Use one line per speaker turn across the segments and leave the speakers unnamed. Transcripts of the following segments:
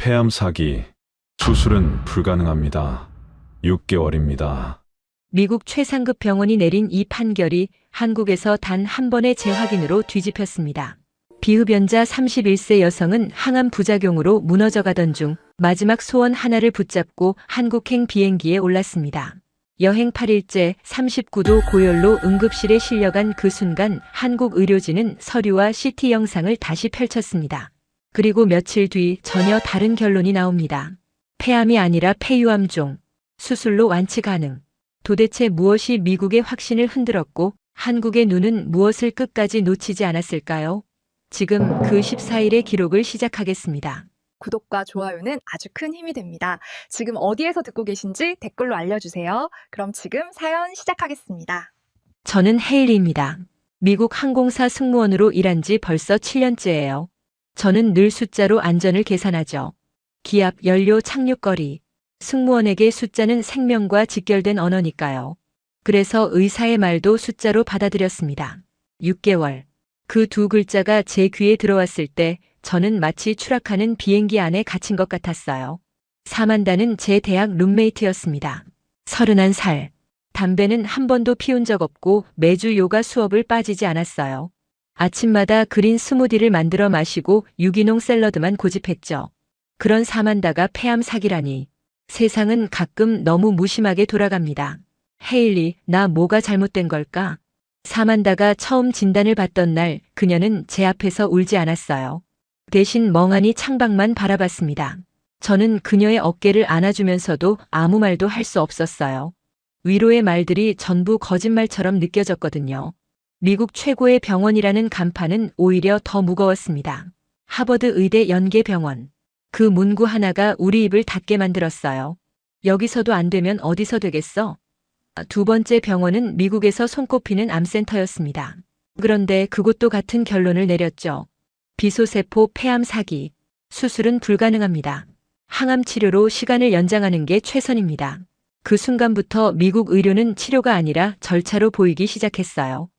폐암 사기. 수술은 불가능합니다. 6개월입니다.
미국 최상급 병원이 내린 이 판결이 한국에서 단 한 번의 재확인으로 뒤집혔습니다. 비흡연자 31세 여성은 항암 부작용으로 무너져가던 중 마지막 소원 하나를 붙잡고 한국행 비행기에 올랐습니다. 여행 8일째 39도 고열로 응급실에 실려간 그 순간 한국 의료진은 서류와 CT 영상을 다시 펼쳤습니다. 그리고 며칠 뒤 전혀 다른 결론이 나옵니다. 폐암이 아니라 폐유암종, 수술로 완치 가능. 도대체 무엇이 미국의 확신을 흔들었고 한국의 눈은 무엇을 끝까지 놓치지 않았을까요? 지금 그 14일의 기록을 시작하겠습니다.
구독과 좋아요는 아주 큰 힘이 됩니다. 지금 어디에서 듣고 계신지 댓글로 알려주세요. 그럼 지금 사연 시작하겠습니다.
저는 헤일리입니다. 미국 항공사 승무원으로 일한 지 벌써 7년째예요. 저는 늘 숫자로 안전을 계산하죠. 기압, 연료, 착륙거리. 승무원에게 숫자는 생명과 직결된 언어니까요. 그래서 의사의 말도 숫자로 받아들였습니다. 6개월. 그 두 글자가 제 귀에 들어왔을 때 저는 마치 추락하는 비행기 안에 갇힌 것 같았어요. 사만다는 제 대학 룸메이트였습니다. 31살. 담배는 한 번도 피운 적 없고 매주 요가 수업을 빠지지 않았어요. 아침마다 그린 스무디를 만들어 마시고 유기농 샐러드만 고집했죠. 그런 사만다가 폐암 사기라니. 세상은 가끔 너무 무심하게 돌아갑니다. 헤일리, 나 뭐가 잘못된 걸까? 사만다가 처음 진단을 받던 날 그녀는 제 앞에서 울지 않았어요. 대신 멍하니 창밖만 바라봤습니다. 저는 그녀의 어깨를 안아주면서도 아무 말도 할 수 없었어요. 위로의 말들이 전부 거짓말처럼 느껴졌거든요. 미국 최고의 병원이라는 간판은 오히려 더 무거웠습니다. 하버드 의대 연계병원. 그 문구 하나가 우리 입을 닫게 만들었어요. 여기서도 안 되면 어디서 되겠어? 두 번째 병원은 미국에서 손꼽히는 암센터였습니다. 그런데 그곳도 같은 결론을 내렸죠. 비소세포 폐암 사기. 수술은 불가능합니다. 항암 치료로 시간을 연장하는 게 최선입니다. 그 순간부터 미국 의료는 치료가 아니라 절차로 보이기 시작했어요.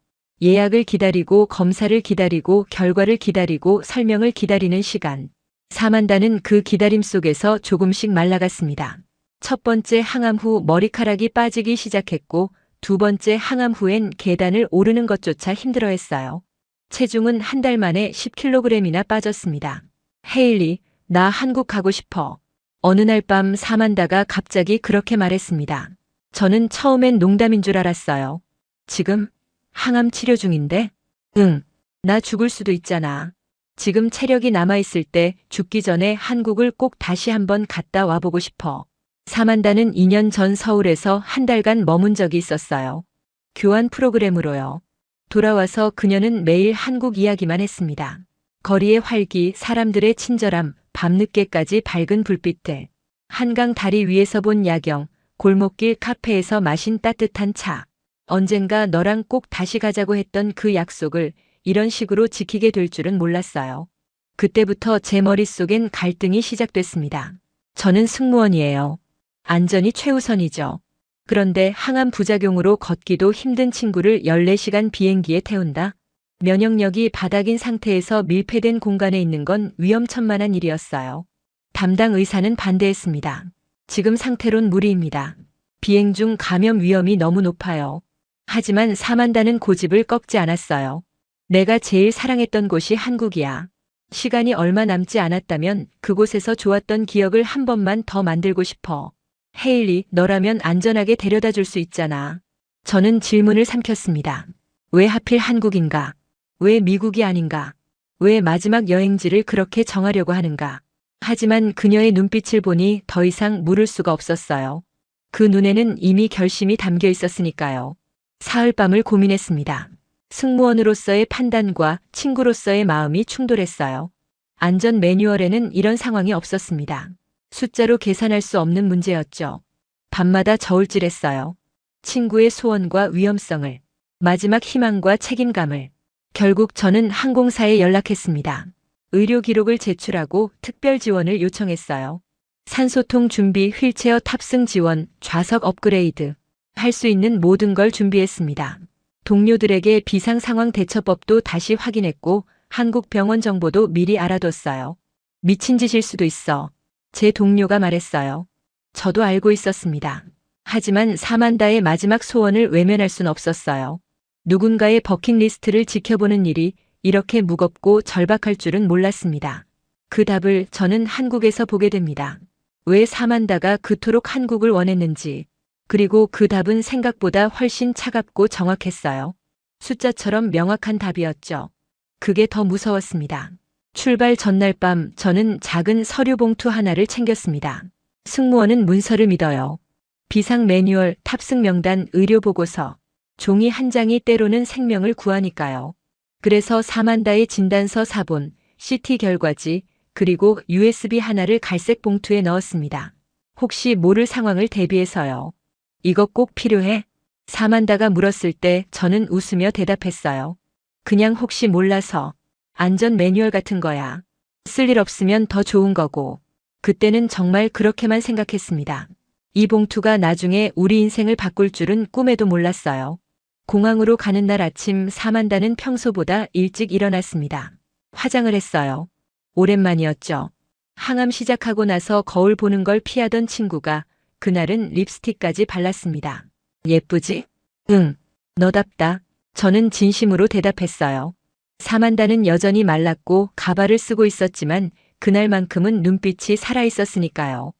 예약을 기다리고 검사를 기다리고 결과를 기다리고 설명을 기다리는 시간. 사만다는 그 기다림 속에서 조금씩 말라갔습니다. 첫 번째 항암 후 머리카락이 빠지기 시작했고 두 번째 항암 후엔 계단을 오르는 것조차 힘들어했어요. 체중은 한 달 만에 10kg이나 빠졌습니다. 헤일리, 나 한국 가고 싶어. 어느 날 밤 사만다가 갑자기 그렇게 말했습니다. 저는 처음엔 농담인 줄 알았어요. 지금? 항암 치료 중인데? 응, 나 죽을 수도 있잖아. 지금 체력이 남아있을 때 죽기 전에 한국을 꼭 다시 한번 갔다 와보고 싶어. 사만다는 2년 전 서울에서 한 달간 머문 적이 있었어요. 교환 프로그램으로요. 돌아와서 그녀는 매일 한국 이야기만 했습니다. 거리의 활기, 사람들의 친절함, 밤늦게까지 밝은 불빛들. 한강 다리 위에서 본 야경, 골목길 카페에서 마신 따뜻한 차. 언젠가 너랑 꼭 다시 가자고 했던 그 약속을 이런 식으로 지키게 될 줄은 몰랐어요. 그때부터 제 머릿속엔 갈등이 시작됐습니다. 저는 승무원이에요. 안전이 최우선이죠. 그런데 항암 부작용으로 걷기도 힘든 친구를 14시간 비행기에 태운다? 면역력이 바닥인 상태에서 밀폐된 공간에 있는 건 위험천만한 일이었어요. 담당 의사는 반대했습니다. 지금 상태론 무리입니다. 비행 중 감염 위험이 너무 높아요. 하지만 사만다는 고집을 꺾지 않았어요. 내가 제일 사랑했던 곳이 한국이야. 시간이 얼마 남지 않았다면 그곳에서 좋았던 기억을 한 번만 더 만들고 싶어. 헤일리, 너라면 안전하게 데려다 줄 수 있잖아. 저는 질문을 삼켰습니다. 왜 하필 한국인가? 왜 미국이 아닌가? 왜 마지막 여행지를 그렇게 정하려고 하는가? 하지만 그녀의 눈빛을 보니 더 이상 물을 수가 없었어요. 그 눈에는 이미 결심이 담겨 있었으니까요. 사흘밤을 고민했습니다. 승무원으로서의 판단과 친구로서의 마음이 충돌했어요. 안전 매뉴얼에는 이런 상황이 없었습니다. 숫자로 계산할 수 없는 문제였죠. 밤마다 저울질했어요. 친구의 소원과 위험성을, 마지막 희망과 책임감을. 결국 저는 항공사에 연락했습니다. 의료 기록을 제출하고 특별 지원을 요청했어요. 산소통 준비, 휠체어 탑승 지원, 좌석 업그레이드. 할 수 있는 모든 걸 준비했습니다. 동료들에게 비상 상황 대처법도 다시 확인했고 한국 병원 정보도 미리 알아뒀어요. 미친 짓일 수도 있어. 제 동료가 말했어요. 저도 알고 있었습니다. 하지만 사만다의 마지막 소원을 외면할 순 없었어요. 누군가의 버킷리스트를 지켜보는 일이 이렇게 무겁고 절박할 줄은 몰랐습니다. 그 답을 저는 한국에서 보게 됩니다. 왜 사만다가 그토록 한국을 원했는지, 그리고 그 답은 생각보다 훨씬 차갑고 정확했어요. 숫자처럼 명확한 답이었죠. 그게 더 무서웠습니다. 출발 전날 밤 저는 작은 서류 봉투 하나를 챙겼습니다. 승무원은 문서를 믿어요. 비상 매뉴얼, 탑승 명단, 의료 보고서, 종이 한 장이 때로는 생명을 구하니까요. 그래서 사만다의 진단서 사본, CT 결과지, 그리고 USB 하나를 갈색 봉투에 넣었습니다. 혹시 모를 상황을 대비해서요. 이거 꼭 필요해? 사만다가 물었을 때 저는 웃으며 대답했어요. 그냥 혹시 몰라서. 안전 매뉴얼 같은 거야. 쓸 일 없으면 더 좋은 거고. 그때는 정말 그렇게만 생각했습니다. 이 봉투가 나중에 우리 인생을 바꿀 줄은 꿈에도 몰랐어요. 공항으로 가는 날 아침 사만다는 평소보다 일찍 일어났습니다. 화장을 했어요. 오랜만이었죠. 항암 시작하고 나서 거울 보는 걸 피하던 친구가 그날은 립스틱까지 발랐습니다. 예쁘지? 응. 너답다. 저는 진심으로 대답했어요. 사만다는 여전히 말랐고 가발을 쓰고 있었지만 그날만큼은 눈빛이 살아있었으니까요.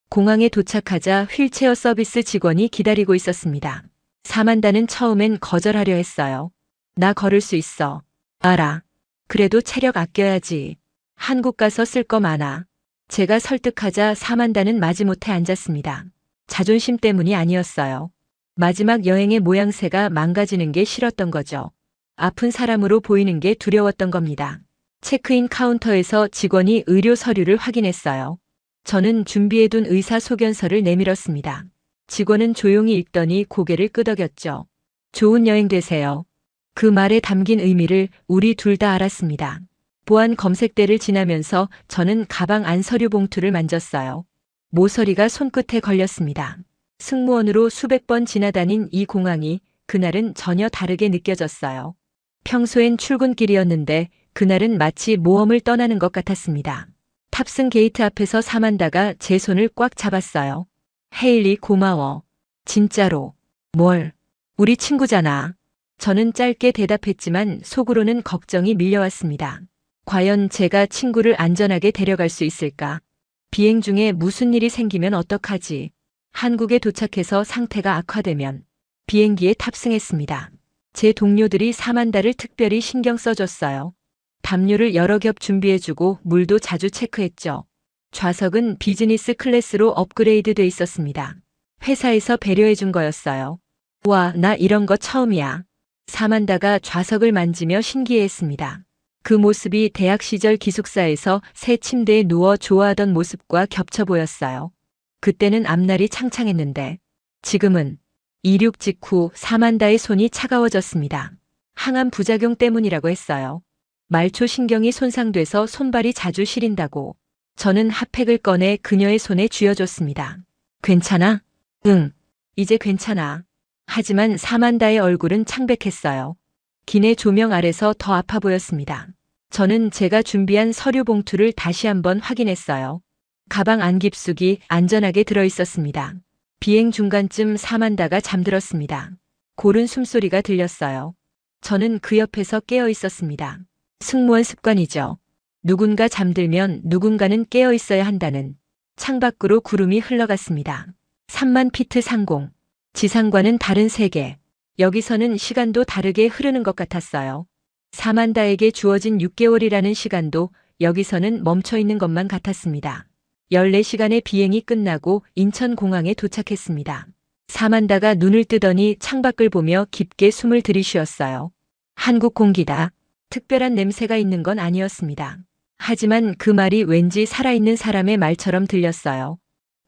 공항에 도착하자 휠체어 서비스 직원이 기다리고 있었습니다. 사만다는 처음엔 거절하려 했어요. 나 걸을 수 있어. 알아. 그래도 체력 아껴야지. 한국 가서 쓸 거 많아. 제가 설득하자 사만다는 마지못해 앉았습니다. 자존심 때문이 아니었어요. 마지막 여행의 모양새가 망가지는 게 싫었던 거죠. 아픈 사람으로 보이는 게 두려웠던 겁니다. 체크인 카운터에서 직원이 의료 서류를 확인했어요. 저는 준비해둔 의사소견서를 내밀었습니다. 직원은 조용히 읽더니 고개를 끄덕였죠. 좋은 여행 되세요. 그 말에 담긴 의미를 우리 둘 다 알았습니다. 보안 검색대를 지나면서 저는 가방 안 서류 봉투를 만졌어요. 모서리가 손끝에 걸렸습니다. 승무원으로 수백 번 지나다닌 이 공항이 그날은 전혀 다르게 느껴졌어요. 평소엔 출근길이었는데 그날은 마치 모험을 떠나는 것 같았습니다. 탑승 게이트 앞에서 사만다가 제 손을 꽉 잡았어요. 헤일리 고마워. 진짜로. 뭘? 우리 친구잖아. 저는 짧게 대답했지만 속으로는 걱정이 밀려왔습니다. 과연 제가 친구를 안전하게 데려갈 수 있을까? 비행 중에 무슨 일이 생기면 어떡하지? 한국에 도착해서 상태가 악화되면 비행기에 탑승했습니다. 제 동료들이 사만다를 특별히 신경 써줬어요. 담요를 여러 겹 준비해주고 물도 자주 체크했죠. 좌석은 비즈니스 클래스로 업그레이드 돼 있었습니다. 회사에서 배려해준 거였어요. 와, 나 이런 거 처음이야. 사만다가 좌석을 만지며 신기해했습니다. 그 모습이 대학 시절 기숙사에서 새 침대에 누워 좋아하던 모습과 겹쳐 보였어요. 그때는 앞날이 창창했는데 지금은 이륙 직후 사만다의 손이 차가워졌습니다. 항암 부작용 때문이라고 했어요. 말초 신경이 손상돼서 손발이 자주 시린다고. 저는 핫팩을 꺼내 그녀의 손에 쥐어줬습니다. 괜찮아? 응. 이제 괜찮아. 하지만 사만다의 얼굴은 창백했어요. 기내 조명 아래서 더 아파 보였습니다. 저는 제가 준비한 서류 봉투를 다시 한번 확인했어요. 가방 안 깊숙이 안전하게 들어있었습니다. 비행 중간쯤 사만다가 잠들었습니다. 고른 숨소리가 들렸어요. 저는 그 옆에서 깨어 있었습니다. 승무원 습관이죠. 누군가 잠들면 누군가는 깨어 있어야 한다는. 창밖으로 구름이 흘러갔습니다. 3만 피트 상공. 지상과는 다른 세계. 여기서는 시간도 다르게 흐르는 것 같았어요. 사만다에게 주어진 6개월이라는 시간도 여기서는 멈춰 있는 것만 같았습니다. 14시간의 비행이 끝나고 인천공항에 도착했습니다. 사만다가 눈을 뜨더니 창밖을 보며 깊게 숨을 들이쉬었어요. 한국 공기다. 특별한 냄새가 있는 건 아니었습니다. 하지만 그 말이 왠지 살아있는 사람의 말처럼 들렸어요.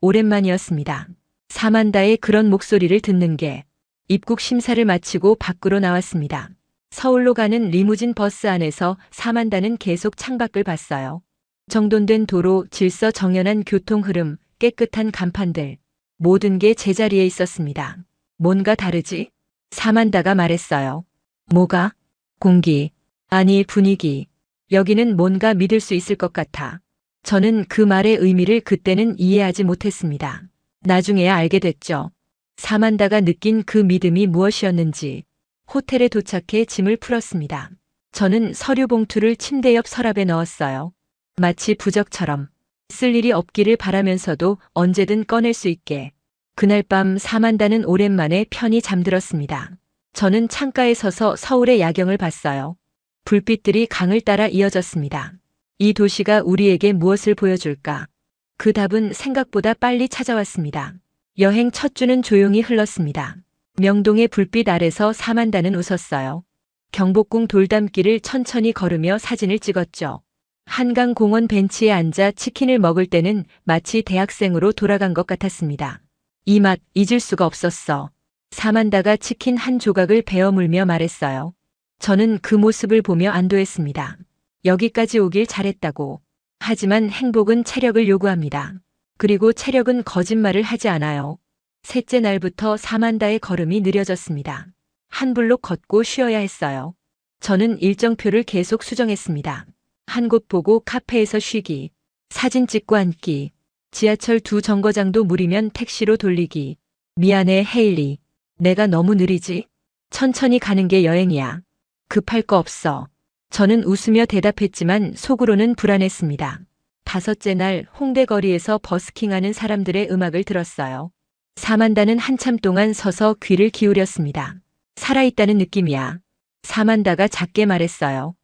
오랜만이었습니다. 사만다의 그런 목소리를 듣는 게. 입국 심사를 마치고 밖으로 나왔습니다. 서울로 가는 리무진 버스 안에서 사만다는 계속 창밖을 봤어요. 정돈된 도로, 질서 정연한 교통 흐름, 깨끗한 간판들. 모든 게 제자리에 있었습니다. 뭔가 다르지? 사만다가 말했어요. 뭐가? 공기. 아니, 분위기. 여기는 뭔가 믿을 수 있을 것 같아. 저는 그 말의 의미를 그때는 이해하지 못했습니다. 나중에야 알게 됐죠. 사만다가 느낀 그 믿음이 무엇이었는지. 호텔에 도착해 짐을 풀었습니다. 저는 서류 봉투를 침대 옆 서랍에 넣었어요. 마치 부적처럼 쓸 일이 없기를 바라면서도 언제든 꺼낼 수 있게. 그날 밤 사만다는 오랜만에 편히 잠들었습니다. 저는 창가에 서서 서울의 야경을 봤어요. 불빛들이 강을 따라 이어졌습니다. 이 도시가 우리에게 무엇을 보여줄까? 그 답은 생각보다 빨리 찾아왔습니다. 여행 첫 주는 조용히 흘렀습니다. 명동의 불빛 아래서 사만다는 웃었어요. 경복궁 돌담길을 천천히 걸으며 사진을 찍었죠. 한강공원 벤치에 앉아 치킨을 먹을 때는 마치 대학생으로 돌아간 것 같았습니다. 이 맛 잊을 수가 없었어. 사만다가 치킨 한 조각을 베어 물며 말했어요. 저는 그 모습을 보며 안도했습니다. 여기까지 오길 잘했다고. 하지만 행복은 체력을 요구합니다. 그리고 체력은 거짓말을 하지 않아요. 셋째 날부터 사만다의 걸음이 느려졌습니다. 한 블록 걷고 쉬어야 했어요. 저는 일정표를 계속 수정했습니다. 한 곳 보고 카페에서 쉬기, 사진 찍고 앉기, 지하철 2정거장도 무리면 택시로 돌리기. 미안해, 헤일리. 내가 너무 느리지? 천천히 가는 게 여행이야. 급할 거 없어. 저는 웃으며 대답했지만 속으로는 불안했습니다. 다섯째 날 홍대 거리에서 버스킹하는 사람들의 음악을 들었어요. 사만다는 한참 동안 서서 귀를 기울였습니다. 살아있다는 느낌이야. 사만다가 작게 말했어요.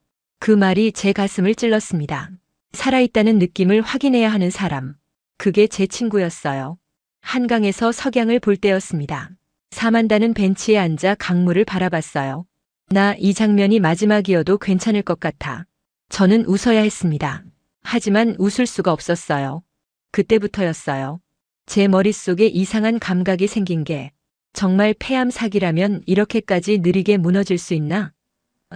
그 말이 제 가슴을 찔렀습니다. 살아있다는 느낌을 확인해야 하는 사람. 그게 제 친구였어요. 한강에서 석양을 볼 때였습니다. 사만다는 벤치에 앉아 강물을 바라봤어요. 나 이 장면이 마지막이어도 괜찮을 것 같아. 저는 웃어야 했습니다. 하지만 웃을 수가 없었어요. 그때부터였어요. 제 머릿속에 이상한 감각이 생긴 게 정말 폐암 사기라면 이렇게까지 느리게 무너질 수 있나?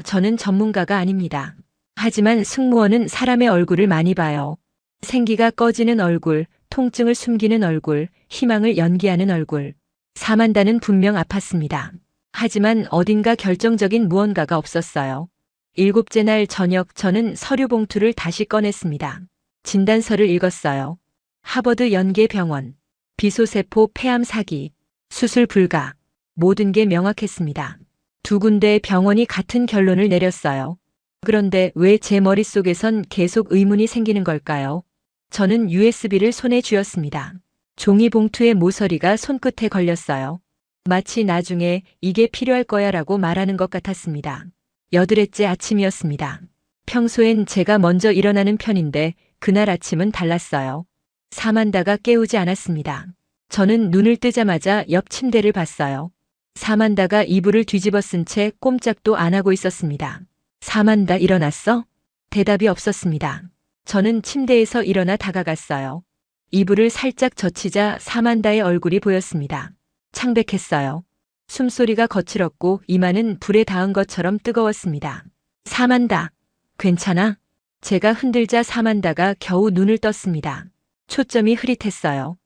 저는 전문가가 아닙니다. 하지만 승무원은 사람의 얼굴을 많이 봐요. 생기가 꺼지는 얼굴, 통증을 숨기는 얼굴, 희망을 연기하는 얼굴. 사만다는 분명 아팠습니다. 하지만 어딘가 결정적인 무언가가 없었어요. 일곱째 날 저녁 저는 서류 봉투를 다시 꺼냈습니다. 진단서를 읽었어요. 하버드 연계병원, 비소세포 폐암 사기, 수술 불가. 모든 게 명확했습니다. 두 군데의 병원이 같은 결론을 내렸어요. 그런데 왜 제 머릿속에선 계속 의문이 생기는 걸까요? 저는 USB를 손에 쥐었습니다. 종이 봉투의 모서리가 손끝에 걸렸어요. 마치 나중에 이게 필요할 거야 라고 말하는 것 같았습니다. 여드렛째 아침이었습니다. 평소엔 제가 먼저 일어나는 편인데 그날 아침은 달랐어요. 사만다가 깨우지 않았습니다. 저는 눈을 뜨자마자 옆 침대를 봤어요. 사만다가 이불을 뒤집어 쓴 채 꼼짝도 안 하고 있었습니다. 사만다 일어났어? 대답이 없었습니다. 저는 침대에서 일어나 다가갔어요. 이불을 살짝 젖히자 사만다의 얼굴이 보였습니다. 창백했어요. 숨소리가 거칠었고 이마는 불에 닿은 것처럼 뜨거웠습니다. 사만다, 괜찮아? 제가 흔들자 사만다가 겨우 눈을 떴습니다. 초점이 흐릿했어요.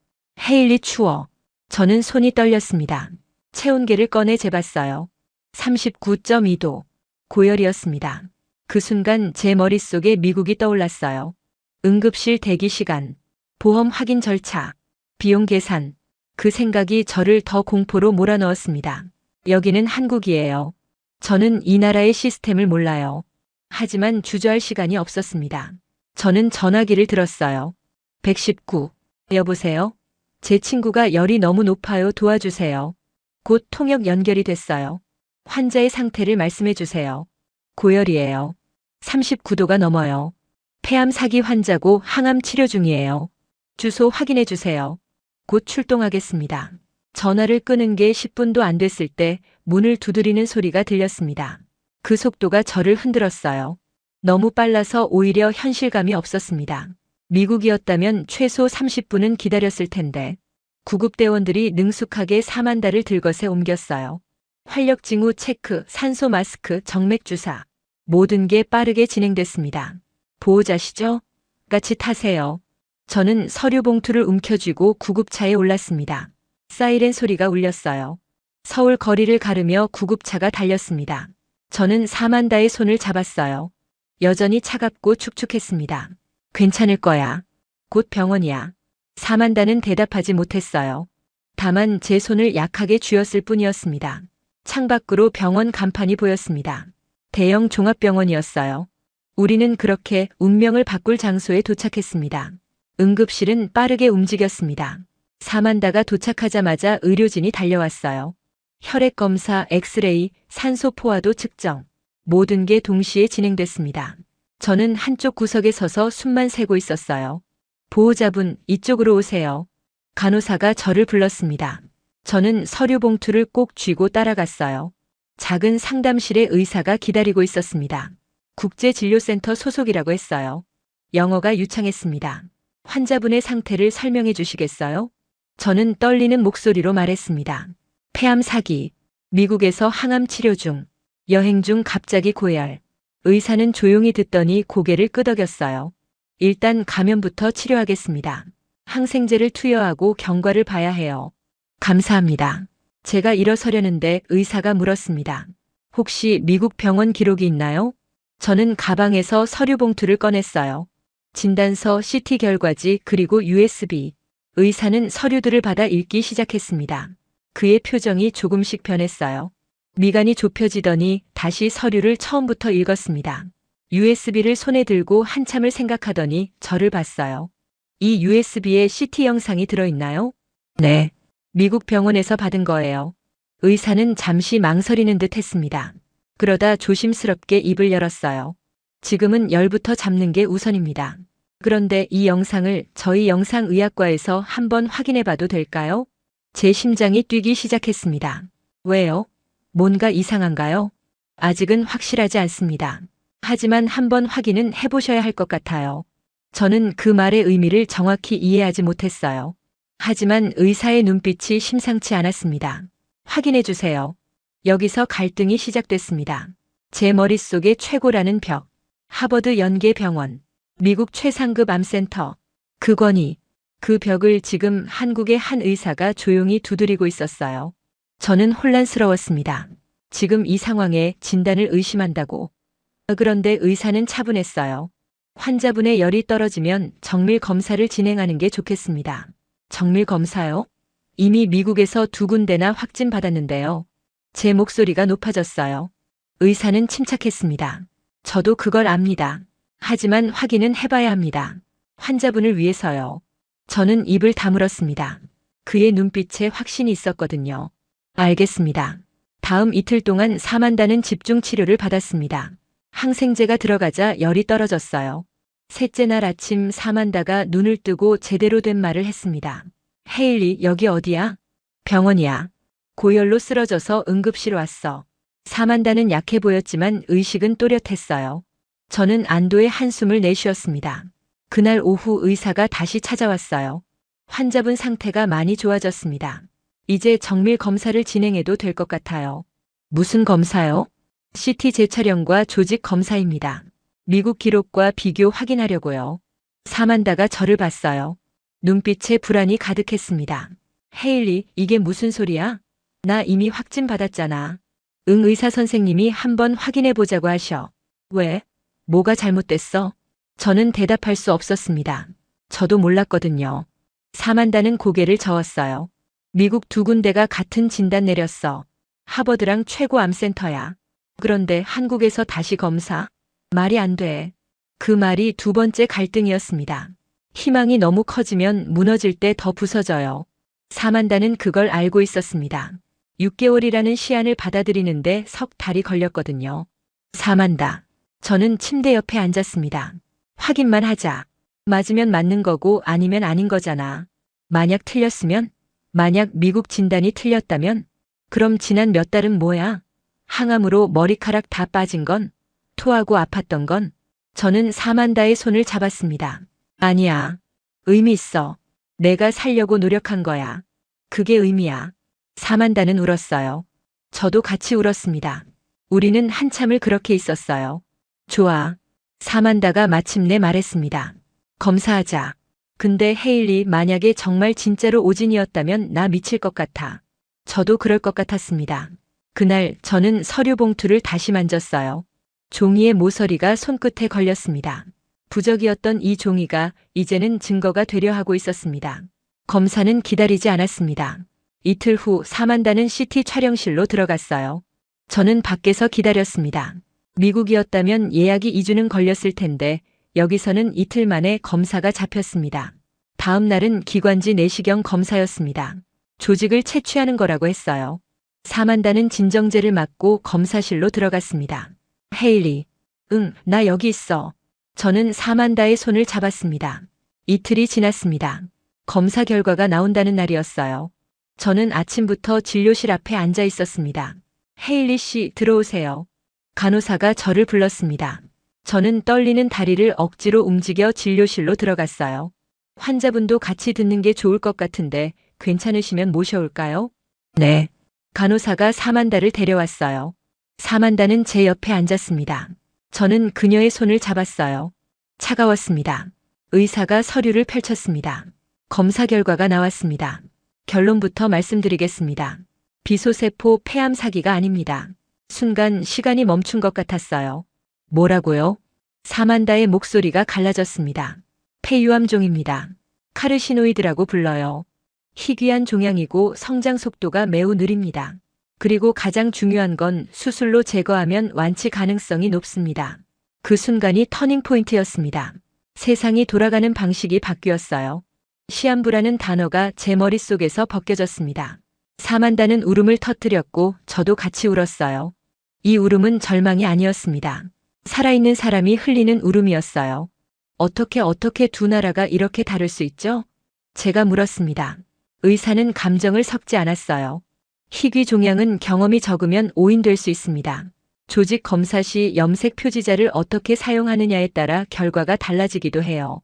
헤일리 추워. 저는 손이 떨렸습니다. 체온계를 꺼내 재봤어요. 39.2도. 고열이었습니다. 그 순간 제 머릿속에 미국이 떠올랐어요. 응급실 대기 시간, 보험 확인 절차, 비용 계산. 그 생각이 저를 더 공포로 몰아넣었습니다. 여기는 한국이에요. 저는 이 나라의 시스템을 몰라요. 하지만 주저할 시간이 없었습니다. 저는 전화기를 들었어요. 119. 여보세요? 제 친구가 열이 너무 높아요. 도와주세요. 곧 통역 연결이 됐어요. 환자의 상태를 말씀해 주세요. 고열이에요. 39도가 넘어요. 폐암 사기 환자고 항암 치료 중이에요. 주소 확인해 주세요. 곧 출동하겠습니다. 전화를 끄는 게 10분도 안 됐을 때 문을 두드리는 소리가 들렸습니다. 그 속도가 저를 흔들었어요. 너무 빨라서 오히려 현실감이 없었습니다. 미국이었다면 최소 30분은 기다렸을 텐데 구급대원들이 능숙하게 사만다를 들것에 옮겼어요. 활력 징후 체크, 산소 마스크, 정맥 주사. 모든 게 빠르게 진행됐습니다. 보호자시죠? 같이 타세요. 저는 서류 봉투를 움켜쥐고 구급차에 올랐습니다. 사이렌 소리가 울렸어요. 서울 거리를 가르며 구급차가 달렸습니다. 저는 사만다의 손을 잡았어요. 여전히 차갑고 축축했습니다. 괜찮을 거야. 곧 병원이야. 사만다는 대답하지 못했어요. 다만 제 손을 약하게 쥐었을 뿐이었습니다. 창밖으로 병원 간판이 보였습니다. 대형 종합병원이었어요. 우리는 그렇게 운명을 바꿀 장소에 도착했습니다. 응급실은 빠르게 움직였습니다. 사만다가 도착하자마자 의료진이 달려왔어요. 혈액 검사, 엑스레이, 산소 포화도 측정. 모든 게 동시에 진행됐습니다. 저는 한쪽 구석에 서서 숨만 새고 있었어요. 보호자분, 이쪽으로 오세요. 간호사가 저를 불렀습니다. 저는 서류 봉투를 꼭 쥐고 따라갔어요. 작은 상담실에 의사가 기다리고 있었습니다. 국제진료센터 소속이라고 했어요. 영어가 유창했습니다. 환자분의 상태를 설명해 주시겠어요? 저는 떨리는 목소리로 말했습니다. 폐암 사기, 미국에서 항암 치료 중, 여행 중 갑자기 고열. 의사는 조용히 듣더니 고개를 끄덕였어요. 일단 감염부터 치료하겠습니다. 항생제를 투여하고 경과를 봐야 해요. 감사합니다. 제가 일어서려는데 의사가 물었습니다. 혹시 미국 병원 기록이 있나요? 저는 가방에서 서류 봉투를 꺼냈어요. 진단서, CT 결과지, 그리고 USB. 의사는 서류들을 받아 읽기 시작했습니다. 그의 표정이 조금씩 변했어요. 미간이 좁혀지더니 다시 서류를 처음부터 읽었습니다. USB를 손에 들고 한참을 생각하더니 저를 봤어요. 이 USB에 CT 영상이 들어있나요? 네. 미국 병원에서 받은 거예요. 의사는 잠시 망설이는 듯 했습니다. 그러다 조심스럽게 입을 열었어요. 지금은 열부터 잡는 게 우선입니다. 그런데 이 영상을 저희 영상의학과에서 한번 확인해 봐도 될까요? 제 심장이 뛰기 시작했습니다. 왜요? 뭔가 이상한가요? 아직은 확실하지 않습니다. 하지만 한번 확인은 해보셔야 할 것 같아요. 저는 그 말의 의미를 정확히 이해하지 못했어요. 하지만 의사의 눈빛이 심상치 않았습니다. 확인해 주세요. 여기서 갈등이 시작됐습니다. 제 머릿속에 최고라는 벽, 하버드 연계병원, 미국 최상급 암센터, 그 권위, 그 벽을 지금 한국의 한 의사가 조용히 두드리고 있었어요. 저는 혼란스러웠습니다. 지금 이 상황에 진단을 의심한다고. 그런데 의사는 차분했어요. 환자분의 열이 떨어지면 정밀 검사를 진행하는 게 좋겠습니다. 정밀 검사요? 이미 미국에서 2군데나 확진받았는데요. 제 목소리가 높아졌어요. 의사는 침착했습니다. 저도 그걸 압니다. 하지만 확인은 해봐야 합니다. 환자분을 위해서요. 저는 입을 다물었습니다. 그의 눈빛에 확신이 있었거든요. 알겠습니다. 다음 이틀 동안 사만다는 집중 치료를 받았습니다. 항생제가 들어가자 열이 떨어졌어요. 셋째 날 아침 사만다가 눈을 뜨고 제대로 된 말을 했습니다. 헤일리, 여기 어디야? 병원이야. 고열로 쓰러져서 응급실 왔어. 사만다는 약해 보였지만 의식은 또렷했어요. 저는 안도의 한숨을 내쉬었습니다. 그날 오후 의사가 다시 찾아왔어요. 환자분 상태가 많이 좋아졌습니다. 이제 정밀 검사를 진행해도 될 것 같아요. 무슨 검사요? CT 재촬영과 조직 검사입니다. 미국 기록과 비교 확인하려고요. 사만다가 저를 봤어요. 눈빛에 불안이 가득했습니다. 헤일리, 이게 무슨 소리야? 나 이미 확진 받았잖아. 응, 의사 선생님이 한번 확인해 보자고 하셔. 왜? 뭐가 잘못됐어? 저는 대답할 수 없었습니다. 저도 몰랐거든요. 사만다는 고개를 저었어요. 미국 2군데가 같은 진단 내렸어. 하버드랑 최고 암센터야. 그런데 한국에서 다시 검사? 말이 안 돼. 그 말이 두 번째 갈등이었습니다. 희망이 너무 커지면 무너질 때 더 부서져요. 사만다는 그걸 알고 있었습니다. 6개월이라는 시한을 받아들이는데 석 달이 걸렸거든요. 사만다. 저는 침대 옆에 앉았습니다. 확인만 하자. 맞으면 맞는 거고 아니면 아닌 거잖아. 만약 틀렸으면? 만약 미국 진단이 틀렸다면? 그럼 지난 몇 달은 뭐야? 항암으로 머리카락 다 빠진 건? 토하고 아팠던 건? 저는 사만다의 손을 잡았습니다. 아니야. 의미 있어. 내가 살려고 노력한 거야. 그게 의미야. 사만다는 울었어요. 저도 같이 울었습니다. 우리는 한참을 그렇게 있었어요. 좋아. 사만다가 마침내 말했습니다. 검사하자. 근데 헤일리, 만약에 정말 진짜로 오진이었다면 나 미칠 것 같아. 저도 그럴 것 같았습니다. 그날 저는 서류 봉투를 다시 만졌어요. 종이의 모서리가 손끝에 걸렸습니다. 부적이었던 이 종이가 이제는 증거가 되려 하고 있었습니다. 검사는 기다리지 않았습니다. 이틀 후 사만다는 CT 촬영실로 들어갔어요. 저는 밖에서 기다렸습니다. 미국이었다면 예약이 2주는 걸렸을 텐데 여기서는 이틀 만에 검사가 잡혔습니다. 다음 날은 기관지 내시경 검사였습니다. 조직을 채취하는 거라고 했어요. 사만다는 진정제를 맞고 검사실로 들어갔습니다. 헤일리, 응, 나 여기 있어. 저는 사만다의 손을 잡았습니다. 이틀이 지났습니다. 검사 결과가 나온다는 날이었어요. 저는 아침부터 진료실 앞에 앉아 있었습니다. 헤일리 씨, 들어오세요. 간호사가 저를 불렀습니다. 저는 떨리는 다리를 억지로 움직여 진료실로 들어갔어요. 환자분도 같이 듣는 게 좋을 것 같은데 괜찮으시면 모셔올까요? 네. 간호사가 사만다를 데려왔어요. 사만다는 제 옆에 앉았습니다. 저는 그녀의 손을 잡았어요. 차가웠습니다. 의사가 서류를 펼쳤습니다. 검사 결과가 나왔습니다. 결론부터 말씀드리겠습니다. 비소세포 폐암 사기가 아닙니다. 순간 시간이 멈춘 것 같았어요. 뭐라고요? 사만다의 목소리가 갈라졌습니다. 폐유암종입니다. 카르시노이드라고 불러요. 희귀한 종양이고 성장 속도가 매우 느립니다. 그리고 가장 중요한 건 수술로 제거하면 완치 가능성이 높습니다. 그 순간이 터닝포인트였습니다. 세상이 돌아가는 방식이 바뀌었어요. 시한부라는 단어가 제 머릿속에서 벗겨졌습니다. 사만다는 울음을 터뜨렸고 저도 같이 울었어요. 이 울음은 절망이 아니었습니다. 살아있는 사람이 흘리는 울음이었어요. 어떻게 두 나라가 이렇게 다를 수 있죠? 제가 물었습니다. 의사는 감정을 섞지 않았어요. 희귀 종양은 경험이 적으면 오인될 수 있습니다. 조직 검사 시 염색 표지자를 어떻게 사용하느냐에 따라 결과가 달라지기도 해요.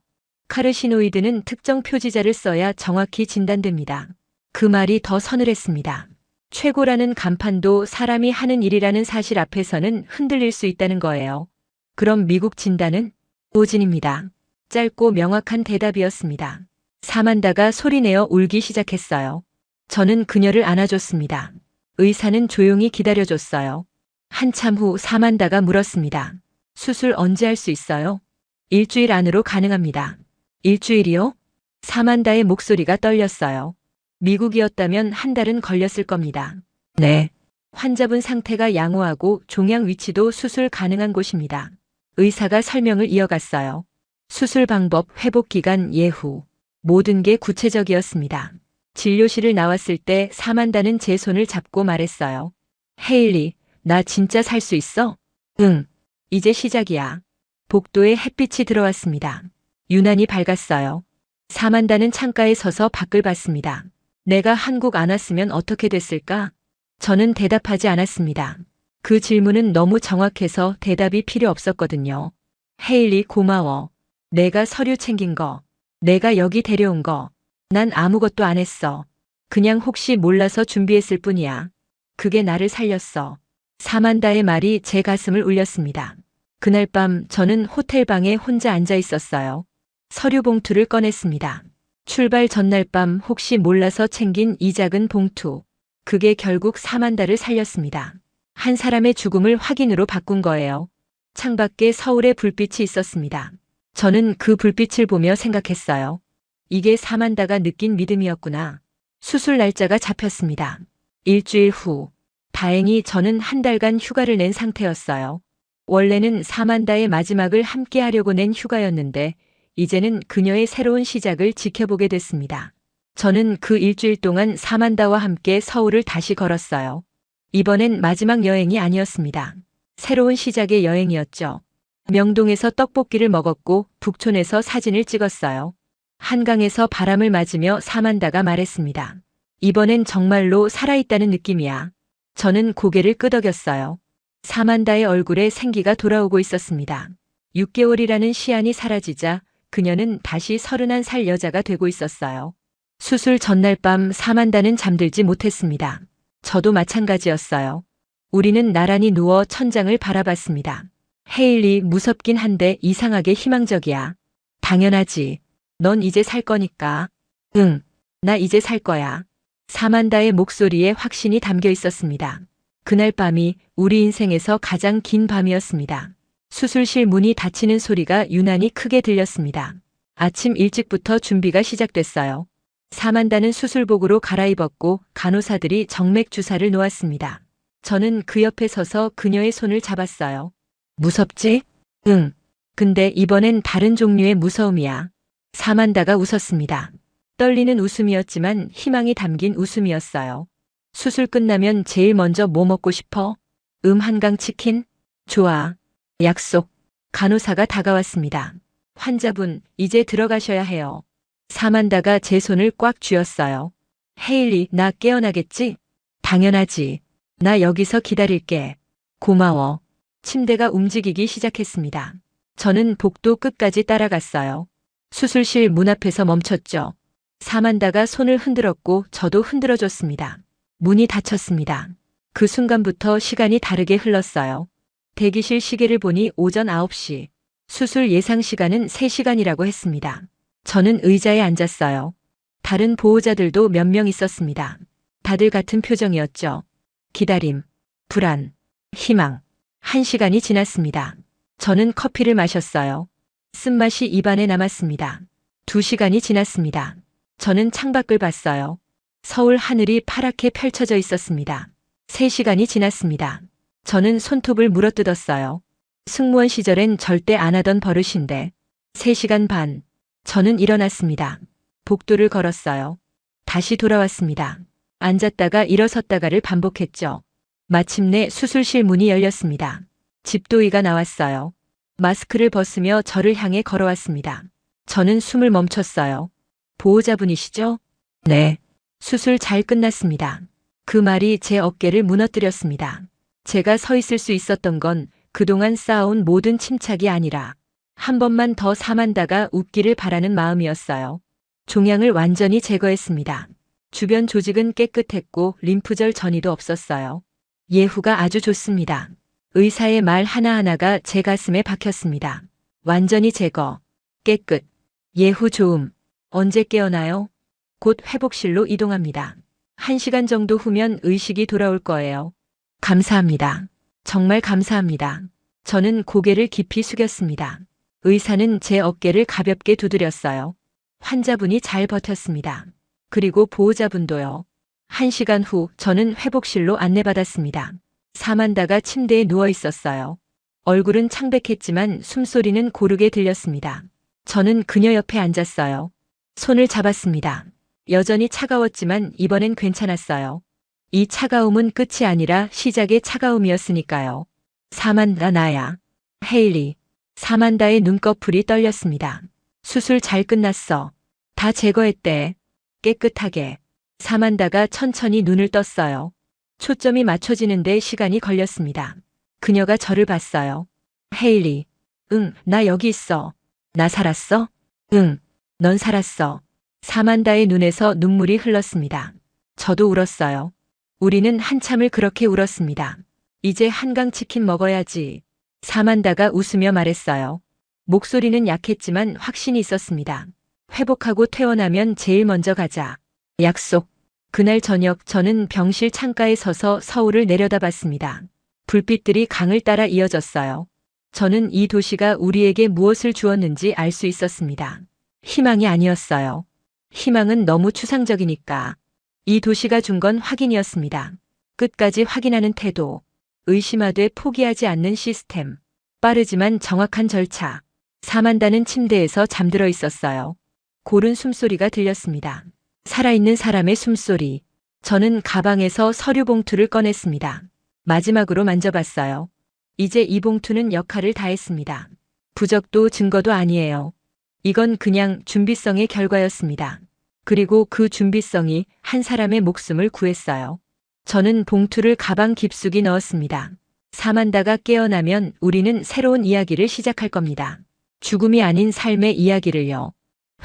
카르시노이드는 특정 표지자를 써야 정확히 진단됩니다. 그 말이 더 서늘했습니다. 최고라는 간판도 사람이 하는 일이라는 사실 앞에서는 흔들릴 수 있다는 거예요. 그럼 미국 진단은? 오진입니다. 짧고 명확한 대답이었습니다. 사만다가 소리내어 울기 시작했어요. 저는 그녀를 안아줬습니다. 의사는 조용히 기다려줬어요. 한참 후 사만다가 물었습니다. 수술 언제 할 수 있어요? 일주일 안으로 가능합니다. 일주일이요? 사만다의 목소리가 떨렸어요. 미국이었다면 한 달은 걸렸을 겁니다. 네. 환자분 상태가 양호하고 종양 위치도 수술 가능한 곳입니다. 의사가 설명을 이어갔어요. 수술 방법, 회복 기간, 예후. 모든 게 구체적이었습니다. 진료실을 나왔을 때 사만다는 제 손을 잡고 말했어요. 헤일리, 나 진짜 살 수 있어? 응. 이제 시작이야. 복도에 햇빛이 들어왔습니다. 유난히 밝았어요. 사만다는 창가에 서서 밖을 봤습니다. 내가 한국 안 왔으면 어떻게 됐을까? 저는 대답하지 않았습니다. 그 질문은 너무 정확해서 대답이 필요 없었거든요. 헤일리, 고마워. 내가 서류 챙긴 거, 내가 여기 데려온 거, 난 아무것도 안 했어. 그냥 혹시 몰라서 준비했을 뿐이야. 그게 나를 살렸어. 사만다의 말이 제 가슴을 울렸습니다. 그날 밤 저는 호텔 방에 혼자 앉아 있었어요. 서류 봉투를 꺼냈습니다. 출발 전날 밤 혹시 몰라서 챙긴 이 작은 봉투. 그게 결국 사만다를 살렸습니다. 한 사람의 죽음을 확인으로 바꾼 거예요. 창밖에 서울의 불빛이 있었습니다. 저는 그 불빛을 보며 생각했어요. 이게 사만다가 느낀 믿음이었구나. 수술 날짜가 잡혔습니다. 일주일 후. 다행히 저는 한 달간 휴가를 낸 상태였어요. 원래는 사만다의 마지막을 함께 하려고 낸 휴가였는데 이제는 그녀의 새로운 시작을 지켜보게 됐습니다. 저는 그 일주일 동안 사만다와 함께 서울을 다시 걸었어요. 이번엔 마지막 여행이 아니었습니다. 새로운 시작의 여행이었죠. 명동에서 떡볶이를 먹었고 북촌에서 사진을 찍었어요. 한강에서 바람을 맞으며 사만다가 말했습니다. 이번엔 정말로 살아있다는 느낌이야. 저는 고개를 끄덕였어요. 사만다의 얼굴에 생기가 돌아오고 있었습니다. 6개월이라는 시한이 사라지자 그녀는 다시 31살 여자가 되고 있었어요. 수술 전날 밤 사만다는 잠들지 못했습니다. 저도 마찬가지였어요. 우리는 나란히 누워 천장을 바라봤습니다. 헤일리, 무섭긴 한데 이상하게 희망적이야. 당연하지. 넌 이제 살 거니까. 응, 나 이제 살 거야. 사만다의 목소리에 확신이 담겨 있었습니다. 그날 밤이 우리 인생에서 가장 긴 밤이었습니다. 수술실 문이 닫히는 소리가 유난히 크게 들렸습니다. 아침 일찍부터 준비가 시작됐어요. 사만다는 수술복으로 갈아입었고 간호사들이 정맥 주사를 놓았습니다. 저는 그 옆에 서서 그녀의 손을 잡았어요. 무섭지? 응. 근데 이번엔 다른 종류의 무서움이야. 사만다가 웃었습니다. 떨리는 웃음이었지만 희망이 담긴 웃음이었어요. 수술 끝나면 제일 먼저 뭐 먹고 싶어? 한강 치킨? 좋아. 약속. 간호사가 다가왔습니다. 환자분, 이제 들어가셔야 해요. 사만다가 제 손을 꽉 쥐었어요. 헤일리, 나 깨어나겠지? 당연하지. 나 여기서 기다릴게. 고마워. 침대가 움직이기 시작했습니다. 저는 복도 끝까지 따라갔어요. 수술실 문 앞에서 멈췄죠. 사만다가 손을 흔들었고 저도 흔들어줬습니다. 문이 닫혔습니다. 그 순간부터 시간이 다르게 흘렀어요. 대기실 시계를 보니 오전 9시. 수술 예상 시간은 3시간이라고 했습니다. 저는 의자에 앉았어요. 다른 보호자들도 몇 명 있었습니다. 다들 같은 표정이었죠. 기다림, 불안, 희망. 1시간이 지났습니다. 저는 커피를 마셨어요. 쓴맛이 입안에 남았습니다. 2시간이 지났습니다. 저는 창밖을 봤어요. 서울 하늘이 파랗게 펼쳐져 있었습니다. 3시간이 지났습니다. 저는 손톱을 물어뜯었어요. 승무원 시절엔 절대 안 하던 버릇인데 3시간 반. 저는 일어났습니다. 복도를 걸었어요. 다시 돌아왔습니다. 앉았다가 일어섰다가를 반복했죠. 마침내 수술실 문이 열렸습니다. 집도의가 나왔어요. 마스크를 벗으며 저를 향해 걸어왔습니다. 저는 숨을 멈췄어요. 보호자분이시죠? 네. 수술 잘 끝났습니다. 그 말이 제 어깨를 무너뜨렸습니다. 제가 서 있을 수 있었던 건 그동안 쌓아온 모든 침착이 아니라 한 번만 더 사만다가 웃기를 바라는 마음이었어요. 종양을 완전히 제거했습니다. 주변 조직은 깨끗했고 림프절 전이도 없었어요. 예후가 아주 좋습니다. 의사의 말 하나하나가 제 가슴에 박혔습니다. 완전히 제거, 깨끗, 예후 좋음. 언제 깨어나요? 곧 회복실로 이동합니다. 1시간 정도 후면 의식이 돌아올 거예요. 감사합니다. 정말 감사합니다. 저는 고개를 깊이 숙였습니다. 의사는 제 어깨를 가볍게 두드렸어요. 환자분이 잘 버텼습니다. 그리고 보호자분도요. 1시간 후 저는 회복실로 안내받았습니다. 사만다가 침대에 누워 있었어요. 얼굴은 창백했지만 숨소리는 고르게 들렸습니다. 저는 그녀 옆에 앉았어요. 손을 잡았습니다. 여전히 차가웠지만 이번엔 괜찮았어요. 이 차가움은 끝이 아니라 시작의 차가움이었으니까요. 사만다 나야. 헤일리. 사만다의 눈꺼풀이 떨렸습니다. 수술 잘 끝났어. 다 제거했대. 깨끗하게. 사만다가 천천히 눈을 떴어요. 초점이 맞춰지는데 시간이 걸렸습니다. 그녀가 저를 봤어요. 헤일리. 응, 나 여기 있어. 나 살았어? 응, 넌 살았어. 사만다의 눈에서 눈물이 흘렀습니다. 저도 울었어요. 우리는 한참을 그렇게 울었습니다. 이제 한강 치킨 먹어야지. 사만다가 웃으며 말했어요. 목소리는 약했지만 확신이 있었습니다. 회복하고 퇴원하면 제일 먼저 가자. 약속. 그날 저녁 저는 병실 창가에 서서 서울을 내려다봤습니다. 불빛들이 강을 따라 이어졌어요. 저는 이 도시가 우리에게 무엇을 주었는지 알 수 있었습니다. 희망이 아니었어요. 희망은 너무 추상적이니까. 이 도시가 준 건 확인이었습니다. 끝까지 확인하는 태도, 의심하되 포기하지 않는 시스템, 빠르지만 정확한 절차. 사만다는 침대에서 잠들어 있었어요. 고른 숨소리가 들렸습니다. 살아있는 사람의 숨소리. 저는 가방에서 서류 봉투를 꺼냈습니다. 마지막으로 만져봤어요. 이제 이 봉투는 역할을 다했습니다. 부적도 증거도 아니에요. 이건 그냥 준비성의 결과였습니다. 그리고 그 준비성이 한 사람의 목숨을 구했어요. 저는 봉투를 가방 깊숙이 넣었습니다. 사만다가 깨어나면 우리는 새로운 이야기를 시작할 겁니다. 죽음이 아닌 삶의 이야기를요.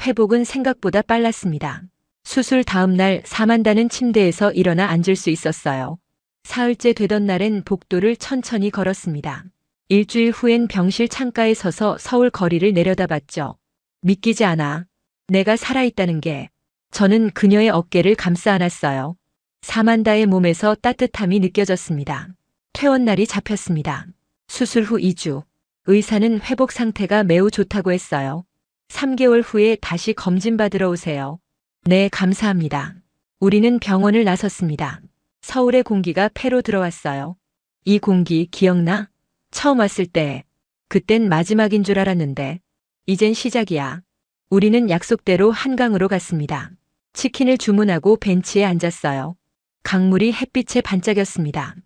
회복은 생각보다 빨랐습니다. 수술 다음 날 사만다는 침대에서 일어나 앉을 수 있었어요. 사흘째 되던 날엔 복도를 천천히 걸었습니다. 일주일 후엔 병실 창가에 서서 서울 거리를 내려다봤죠. 믿기지 않아. 내가 살아있다는 게. 저는 그녀의 어깨를 감싸 안았어요. 사만다의 몸에서 따뜻함이 느껴졌습니다. 퇴원 날이 잡혔습니다. 수술 후 2주. 의사는 회복 상태가 매우 좋다고 했어요. 3개월 후에 다시 검진 받으러 오세요. 네, 감사합니다. 우리는 병원을 나섰습니다. 서울의 공기가 폐로 들어왔어요. 이 공기 기억나? 처음 왔을 때. 그땐 마지막인 줄 알았는데. 이젠 시작이야. 우리는 약속대로 한강으로 갔습니다. 치킨을 주문하고 벤치에 앉았어요. 강물이 햇빛에 반짝였습니다.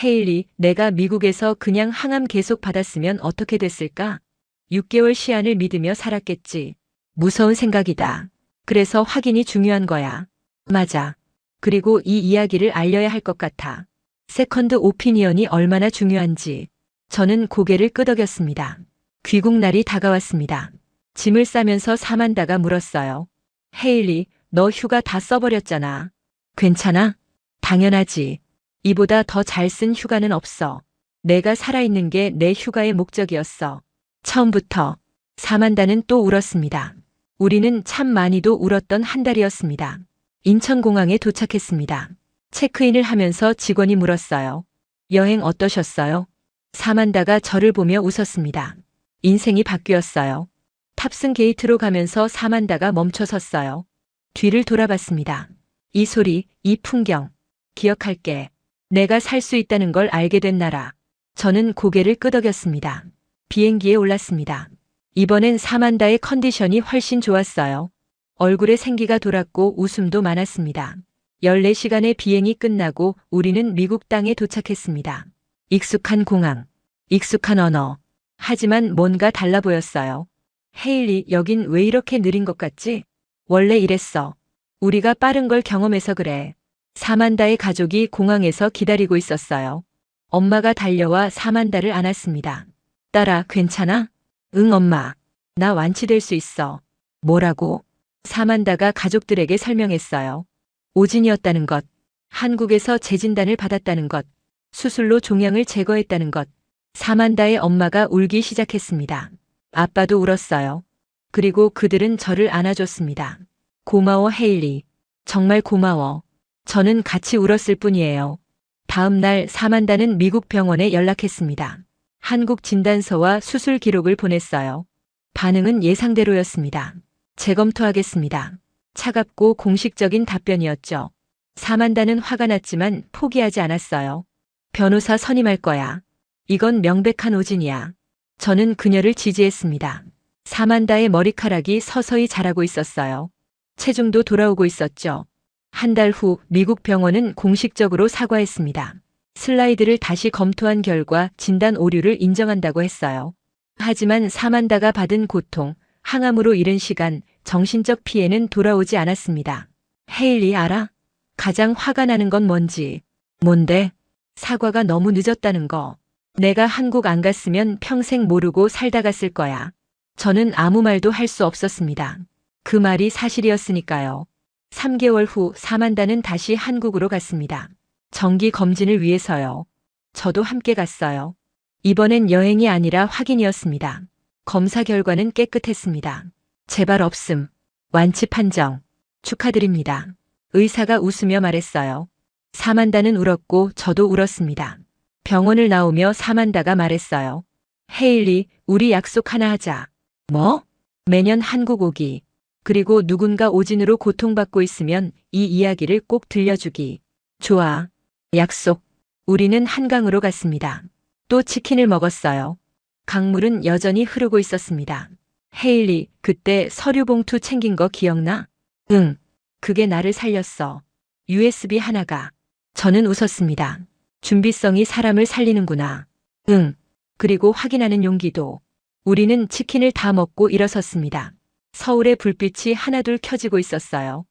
헤일리, 내가 미국에서 그냥 항암 계속 받았으면 어떻게 됐을까? 6개월 시한을 믿으며 살았겠지. 무서운 생각이다. 그래서 확인이 중요한 거야. 맞아. 그리고 이 이야기를 알려야 할 것 같아. 세컨드 오피니언이 얼마나 중요한지. 저는 고개를 끄덕였습니다. 귀국날이 다가왔습니다. 짐을 싸면서 사만다가 물었어요. 헤일리, 너 휴가 다 써버렸잖아. 괜찮아? 당연하지. 이보다 더 잘 쓴 휴가는 없어. 내가 살아있는 게 내 휴가의 목적이었어. 처음부터. 사만다는 또 울었습니다. 우리는 참 많이도 울었던 한 달이었습니다. 인천공항에 도착했습니다. 체크인을 하면서 직원이 물었어요. 여행 어떠셨어요? 사만다가 저를 보며 웃었습니다. 인생이 바뀌었어요. 탑승 게이트로 가면서 사만다가 멈춰 섰어요. 뒤를 돌아봤습니다. 이 소리, 이 풍경. 기억할게. 내가 살 수 있다는 걸 알게 된 나라. 저는 고개를 끄덕였습니다. 비행기에 올랐습니다. 이번엔 사만다의 컨디션이 훨씬 좋았어요. 얼굴에 생기가 돌았고 웃음도 많았습니다. 14시간의 비행이 끝나고 우리는 미국 땅에 도착했습니다. 익숙한 공항, 익숙한 언어. 하지만 뭔가 달라 보였어요. 헤일리, 여긴 왜 이렇게 느린 것 같지? 원래 이랬어. 우리가 빠른 걸 경험해서 그래. 사만다의 가족이 공항에서 기다리고 있었어요. 엄마가 달려와 사만다를 안았습니다. 딸아, 괜찮아? 응, 엄마. 나 완치될 수 있어. 뭐라고? 사만다가 가족들에게 설명했어요. 오진이었다는 것, 한국에서 재진단을 받았다는 것, 수술로 종양을 제거했다는 것. 사만다의 엄마가 울기 시작했습니다. 아빠도 울었어요. 그리고 그들은 저를 안아줬습니다. 고마워, 헤일리. 정말 고마워. 저는 같이 울었을 뿐이에요. 다음 날 사만다는 미국 병원에 연락했습니다. 한국 진단서와 수술 기록을 보냈어요. 반응은 예상대로였습니다. 재검토하겠습니다. 차갑고 공식적인 답변이었죠. 사만다는 화가 났지만 포기하지 않았어요. 변호사 선임할 거야. 이건 명백한 오진이야. 저는 그녀를 지지했습니다. 사만다의 머리카락이 서서히 자라고 있었어요. 체중도 돌아오고 있었죠. 한 달 후 미국 병원은 공식적으로 사과했습니다. 슬라이드를 다시 검토한 결과 진단 오류를 인정한다고 했어요. 하지만 사만다가 받은 고통, 항암으로 잃은 시간, 정신적 피해는 돌아오지 않았습니다. 헤일리 알아? 가장 화가 나는 건 뭔지. 뭔데? 사과가 너무 늦었다는 거. 내가 한국 안 갔으면 평생 모르고 살다 갔을 거야. 저는 아무 말도 할 수 없었습니다. 그 말이 사실이었으니까요. 3개월 후 사만다는 다시 한국으로 갔습니다. 정기 검진을 위해서요. 저도 함께 갔어요. 이번엔 여행이 아니라 확인이었습니다. 검사 결과는 깨끗했습니다. 재발 없음. 완치 판정. 축하드립니다. 의사가 웃으며 말했어요. 사만다는 울었고 저도 울었습니다. 병원을 나오며 사만다가 말했어요. 헤일리, 우리 약속 하나 하자. 뭐? 매년 한국 오기. 그리고 누군가 오진으로 고통받고 있으면 이 이야기를 꼭 들려주기. 좋아. 약속. 우리는 한강으로 갔습니다. 또 치킨을 먹었어요. 강물은 여전히 흐르고 있었습니다. 헤일리, 그때 서류 봉투 챙긴 거 기억나? 응. 그게 나를 살렸어. USB 하나가. 저는 웃었습니다. 준비성이 사람을 살리는구나. 응. 그리고 확인하는 용기도. 우리는 치킨을 다 먹고 일어섰습니다. 서울의 불빛이 하나둘 켜지고 있었어요.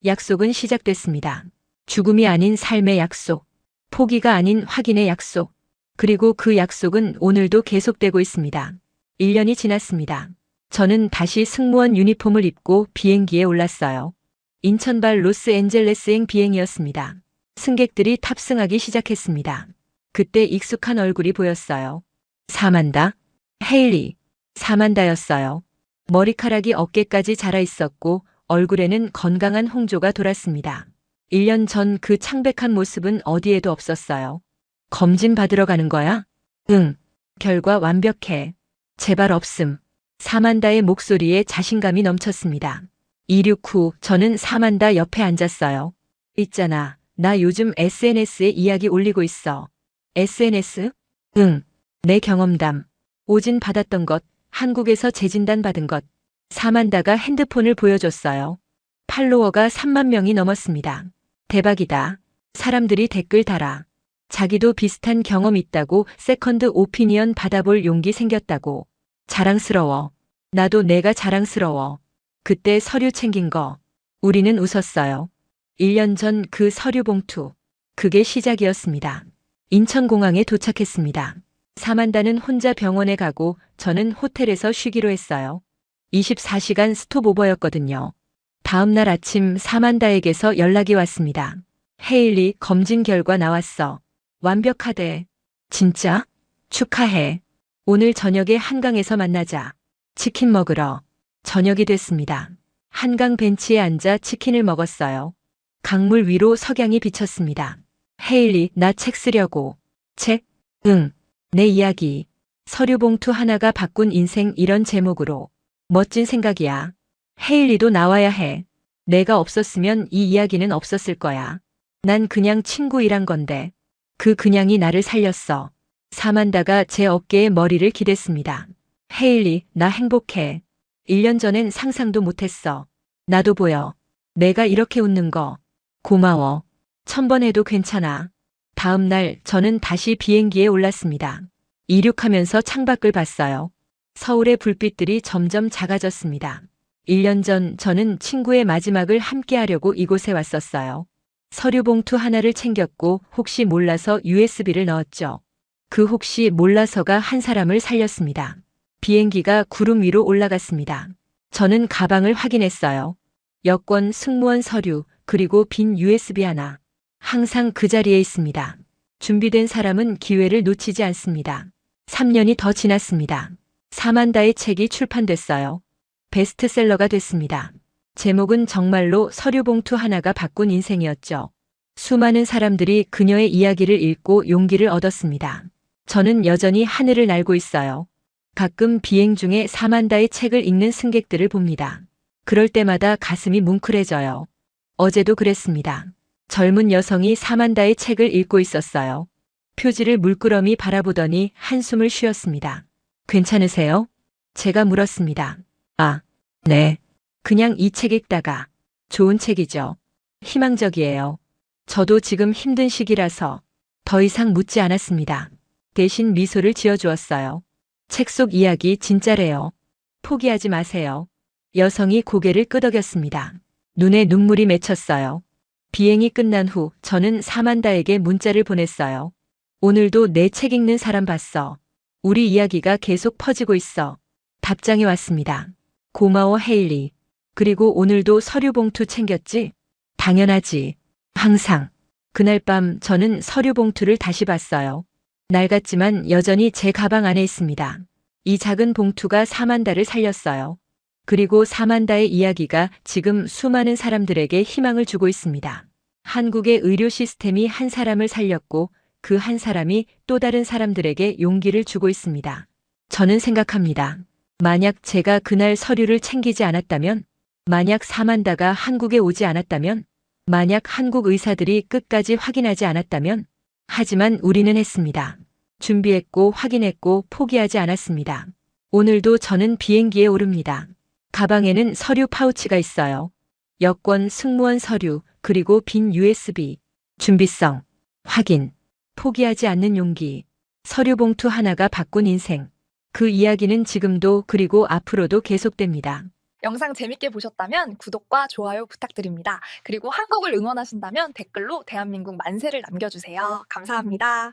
약속은 시작됐습니다. 죽음이 아닌 삶의 약속. 포기가 아닌 확인의 약속. 그리고 그 약속은 오늘도 계속되고 있습니다. 1년이 지났습니다. 저는 다시 승무원 유니폼을 입고 비행기에 올랐어요. 인천발 로스앤젤레스행 비행이었습니다. 승객들이 탑승하기 시작했습니다. 그때 익숙한 얼굴이 보였어요. 사만다? 헤일리. 사만다였어요. 머리카락이 어깨까지 자라 있었고 얼굴에는 건강한 홍조가 돌았습니다. 1년 전 그 창백한 모습은 어디에도 없었어요. 검진 받으러 가는 거야? 응. 결과 완벽해. 제발 없음. 사만다의 목소리에 자신감이 넘쳤습니다. 이륙 후 저는 사만다 옆에 앉았어요. 있잖아. 나 요즘 SNS에 이야기 올리고 있어. SNS? 응. 내 경험담. 오진 받았던 것, 한국에서 재진단 받은 것. 사만다가 핸드폰을 보여줬어요. 팔로워가 3만 명이 넘었습니다. 대박이다. 사람들이 댓글 달아. 자기도 비슷한 경험 있다고 세컨드 오피니언 받아볼 용기 생겼다고. 자랑스러워. 나도 내가 자랑스러워. 그때 서류 챙긴 거. 우리는 웃었어요. 1년 전 그 서류 봉투. 그게 시작이었습니다. 인천공항에 도착했습니다. 사만다는 혼자 병원에 가고 저는 호텔에서 쉬기로 했어요. 24시간 스톱오버였거든요. 다음 날 아침 사만다에게서 연락이 왔습니다. 헤일리, 검진 결과 나왔어. 완벽하대. 진짜? 축하해. 오늘 저녁에 한강에서 만나자. 치킨 먹으러. 저녁이 됐습니다. 한강 벤치에 앉아 치킨을 먹었어요. 강물 위로 석양이 비쳤습니다. 헤일리, 나 책 쓰려고. 책? 응. 내 이야기. 서류 봉투 하나가 바꾼 인생, 이런 제목으로. 멋진 생각이야. 헤일리도 나와야 해. 내가 없었으면 이 이야기는 없었을 거야. 난 그냥 친구 일한 건데. 그 그냥이 나를 살렸어. 사만다가 제 어깨에 머리를 기댔습니다. 헤일리, 나 행복해. 1년 전엔 상상도 못했어. 나도 보여. 내가 이렇게 웃는 거. 고마워. 1000번 해도 괜찮아. 다음 날 저는 다시 비행기에 올랐습니다. 이륙하면서 창밖을 봤어요. 서울의 불빛들이 점점 작아졌습니다. 1년 전 저는 친구의 마지막을 함께 하려고 이곳에 왔었어요. 서류 봉투 하나를 챙겼고 혹시 몰라서 USB를 넣었죠. 그 혹시 몰라서가 한 사람을 살렸습니다. 비행기가 구름 위로 올라갔습니다. 저는 가방을 확인했어요. 여권, 승무원 서류, 그리고 빈 USB 하나. 항상 그 자리에 있습니다. 준비된 사람은 기회를 놓치지 않습니다. 3년이 더 지났습니다. 사만다의 책이 출판됐어요. 베스트셀러가 됐습니다. 제목은 정말로 서류 봉투 하나가 바꾼 인생이었죠. 수많은 사람들이 그녀의 이야기를 읽고 용기를 얻었습니다. 저는 여전히 하늘을 날고 있어요. 가끔 비행 중에 사만다의 책을 읽는 승객들을 봅니다. 그럴 때마다 가슴이 뭉클해져요. 어제도 그랬습니다. 젊은 여성이 사만다의 책을 읽고 있었어요. 표지를 물끄러미 바라보더니 한숨을 쉬었습니다. 괜찮으세요? 제가 물었습니다. 아, 네. 그냥 이 책 읽다가. 좋은 책이죠. 희망적이에요. 저도 지금 힘든 시기라서 더 이상 묻지 않았습니다. 대신 미소를 지어주었어요. 책 속 이야기 진짜래요. 포기하지 마세요. 여성이 고개를 끄덕였습니다. 눈에 눈물이 맺혔어요. 비행이 끝난 후 저는 사만다에게 문자를 보냈어요. 오늘도 내 책 읽는 사람 봤어. 우리 이야기가 계속 퍼지고 있어. 답장이 왔습니다. 고마워 헤일리. 그리고 오늘도 서류 봉투 챙겼지? 당연하지. 항상. 그날 밤 저는 서류 봉투를 다시 봤어요. 낡았지만 여전히 제 가방 안에 있습니다. 이 작은 봉투가 사만다를 살렸어요. 그리고 사만다의 이야기가 지금 수많은 사람들에게 희망을 주고 있습니다. 한국의 의료 시스템이 한 사람을 살렸고 그 한 사람이 또 다른 사람들에게 용기를 주고 있습니다. 저는 생각합니다. 만약 제가 그날 서류를 챙기지 않았다면, 만약 사만다가 한국에 오지 않았다면, 만약 한국 의사들이 끝까지 확인하지 않았다면, 하지만 우리는 했습니다. 준비했고 확인했고 포기하지 않았습니다. 오늘도 저는 비행기에 오릅니다. 가방에는 서류 파우치가 있어요. 여권, 승무원 서류, 그리고 빈 USB. 준비성, 확인, 포기하지 않는 용기. 서류 봉투 하나가 바꾼 인생. 그 이야기는 지금도 그리고 앞으로도 계속됩니다.
영상 재밌게 보셨다면 구독과 좋아요 부탁드립니다. 그리고 한국을 응원하신다면 댓글로 대한민국 만세를 남겨주세요. 감사합니다.